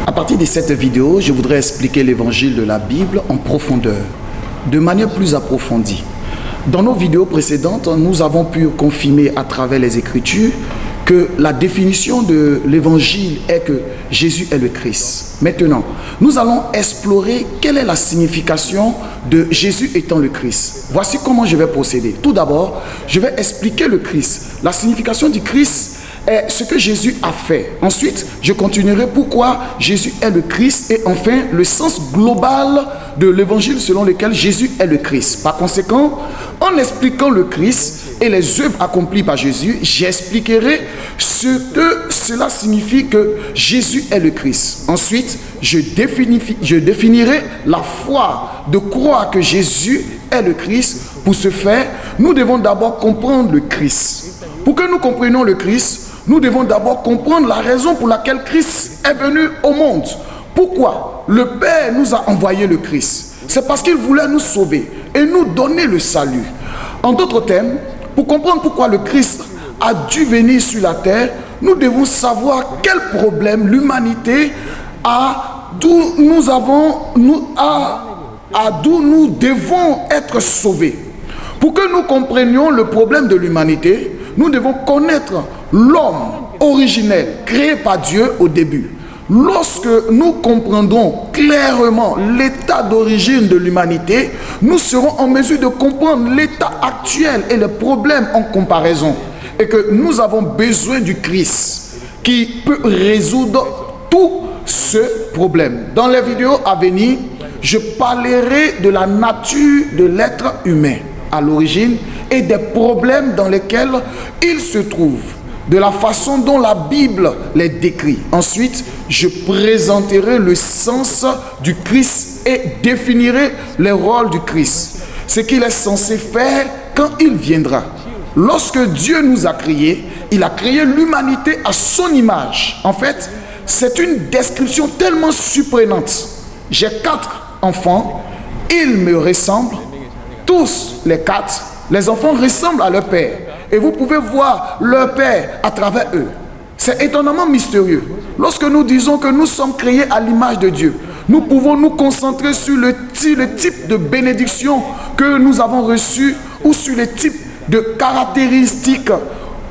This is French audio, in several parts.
À partir de cette vidéo, je voudrais expliquer l'évangile de la Bible en profondeur, de manière plus approfondie. Dans nos vidéos précédentes, nous avons pu confirmer à travers les Écritures que la définition de l'évangile est que Jésus est le Christ. Maintenant, nous allons explorer quelle est la signification de Jésus étant le Christ. Voici comment je vais procéder. Tout d'abord, je vais expliquer le Christ. La signification du Christ est ce que Jésus a fait. Ensuite, je continuerai pourquoi Jésus est le Christ et enfin le sens global de l'évangile selon lequel Jésus est le Christ. Par conséquent, en expliquant le Christ et les œuvres accomplies par Jésus, j'expliquerai ce que cela signifie que Jésus est le Christ. Ensuite, je définirai la foi de croire que Jésus est le Christ. Pour ce faire, nous devons d'abord comprendre le Christ. Pour que nous comprenions le Christ, nous devons d'abord comprendre la raison pour laquelle Christ est venu au monde. Pourquoi le Père nous a envoyé le Christ? C'est parce qu'il voulait nous sauver et nous donner le salut. En d'autres termes, pour comprendre pourquoi le Christ a dû venir sur la terre, nous devons savoir quel problème l'humanité a, d'où nous devons être sauvés. Pour que nous comprenions le problème de l'humanité, nous devons connaître l'homme originel créé par Dieu au début. Lorsque nous comprendrons clairement l'état d'origine de l'humanité, nous serons en mesure de comprendre l'état actuel et les problèmes en comparaison. Et que nous avons besoin du Christ qui peut résoudre tout ce problème. Dans les vidéos à venir, je parlerai de la nature de l'être humain à l'origine et des problèmes dans lesquels il se trouve, de la façon dont la Bible les décrit. Ensuite, je présenterai le sens du Christ et définirai les rôles du Christ, ce qu'il est censé faire quand il viendra. Lorsque Dieu nous a créés, il a créé l'humanité à son image. En fait, c'est une description tellement surprenante. J'ai 4 enfants, ils me ressemblent, tous les 4. Les enfants ressemblent à leur père. Et vous pouvez voir leur père à travers eux. C'est étonnamment mystérieux. Lorsque nous disons que nous sommes créés à l'image de Dieu, nous pouvons nous concentrer sur le type de bénédiction que nous avons reçu ou sur le type de caractéristiques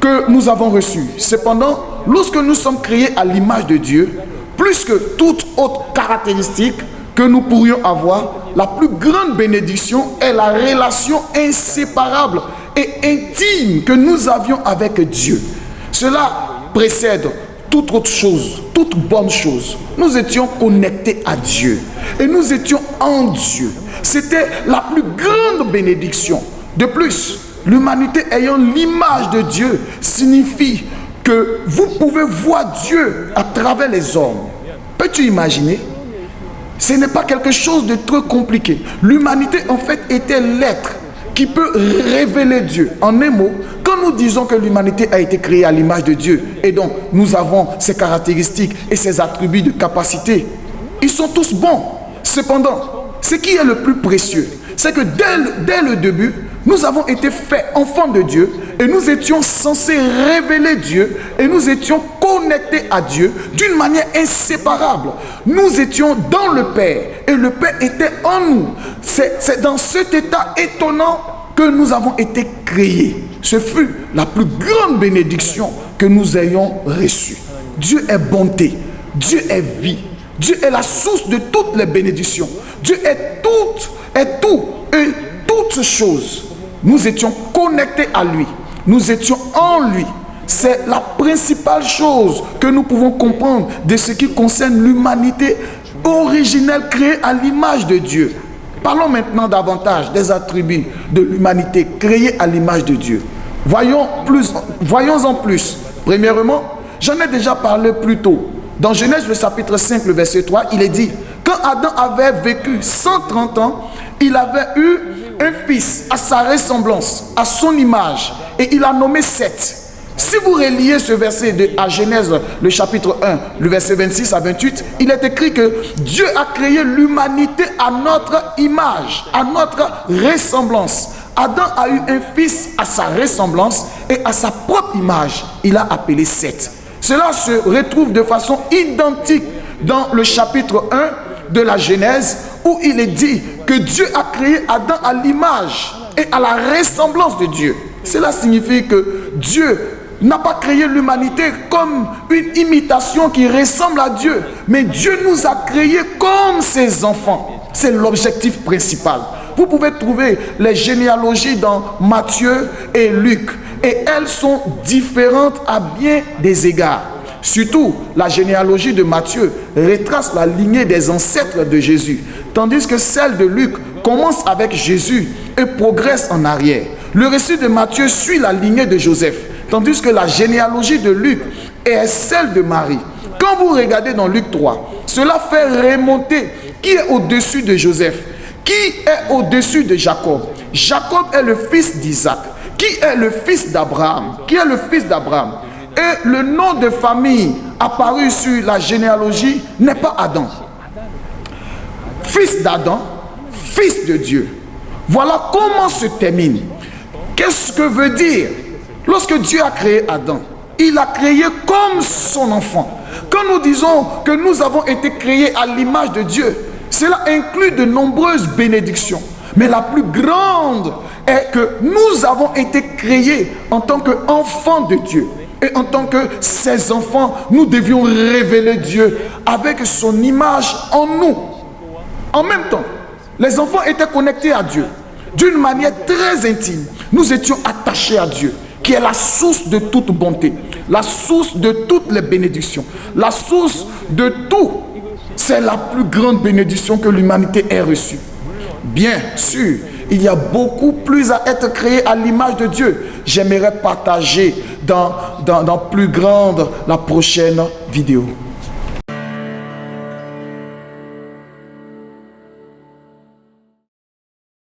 que nous avons reçues. Cependant, lorsque nous sommes créés à l'image de Dieu, plus que toute autre caractéristique que nous pourrions avoir, la plus grande bénédiction est la relation inséparable et intime que nous avions avec Dieu. Cela précède toute autre chose, toute bonne chose. Nous étions connectés à Dieu et nous étions en Dieu. C'était la plus grande bénédiction. De plus, l'humanité ayant l'image de Dieu signifie que vous pouvez voir Dieu à travers les hommes. Peux-tu imaginer? Ce n'est pas quelque chose de très compliqué. L'humanité, en fait, était l'être qui peut révéler Dieu. En un mot, quand nous disons que l'humanité a été créée à l'image de Dieu, et donc nous avons ses caractéristiques et ses attributs de capacité, ils sont tous bons. Cependant, ce qui est le plus précieux, c'est que dès le début, nous avons été faits enfants de Dieu et nous étions censés révéler Dieu et nous étions connectés à Dieu d'une manière inséparable. Nous étions dans le Père et le Père était en nous. C'est dans cet état étonnant que nous avons été créés. Ce fut la plus grande bénédiction que nous ayons reçue. Dieu est bonté, Dieu est vie, Dieu est la source de toutes les bénédictions. Dieu est tout et toutes choses. Nous étions connectés à lui. Nous étions en lui. C'est la principale chose que nous pouvons comprendre de ce qui concerne l'humanité originelle créée à l'image de Dieu. Parlons maintenant davantage des attributs de l'humanité créée à l'image de Dieu. Voyons en plus. Premièrement, j'en ai déjà parlé plus tôt. Dans Genèse, le chapitre 5, le verset 3, il est dit, quand Adam avait vécu 130 ans, il avait eu un fils à sa ressemblance, à son image, et il a nommé Seth. Si vous reliez ce verset à Genèse, le chapitre 1, le verset 26 à 28, il est écrit que Dieu a créé l'humanité à notre image, à notre ressemblance. Adam a eu un fils à sa ressemblance et à sa propre image. Il a appelé Seth. Cela se retrouve de façon identique dans le chapitre 1 de la Genèse, où il est dit que Dieu a créé Adam à l'image et à la ressemblance de Dieu. Cela signifie que Dieu n'a pas créé l'humanité comme une imitation qui ressemble à Dieu, mais Dieu nous a créés comme ses enfants. C'est l'objectif principal. Vous pouvez trouver les généalogies dans Matthieu et Luc, et elles sont différentes à bien des égards. Surtout, la généalogie de Matthieu retrace la lignée des ancêtres de Jésus, tandis que celle de Luc commence avec Jésus et progresse en arrière. Le récit de Matthieu suit la lignée de Joseph, tandis que la généalogie de Luc est celle de Marie. Quand vous regardez dans Luc 3, cela fait remonter qui est au-dessus de Joseph, qui est au-dessus de Jacob. Jacob est le fils d'Isaac, qui est le fils d'Abraham, Et le nom de famille apparu sur la généalogie n'est pas Adam. Fils d'Adam, fils de Dieu. Voilà comment se termine. Qu'est-ce que veut dire? Lorsque Dieu a créé Adam, il a créé comme son enfant. Quand nous disons que nous avons été créés à l'image de Dieu, cela inclut de nombreuses bénédictions. Mais la plus grande est que nous avons été créés en tant qu'enfants de Dieu. Et en tant que ses enfants, nous devions révéler Dieu avec son image en nous. En même temps, les enfants étaient connectés à Dieu d'une manière très intime. Nous étions attachés à Dieu, qui est la source de toute bonté, la source de toutes les bénédictions, la source de tout. C'est la plus grande bénédiction que l'humanité ait reçue. Bien sûr, il y a beaucoup plus à être créé à l'image de Dieu. J'aimerais partager dans plus grande la prochaine vidéo.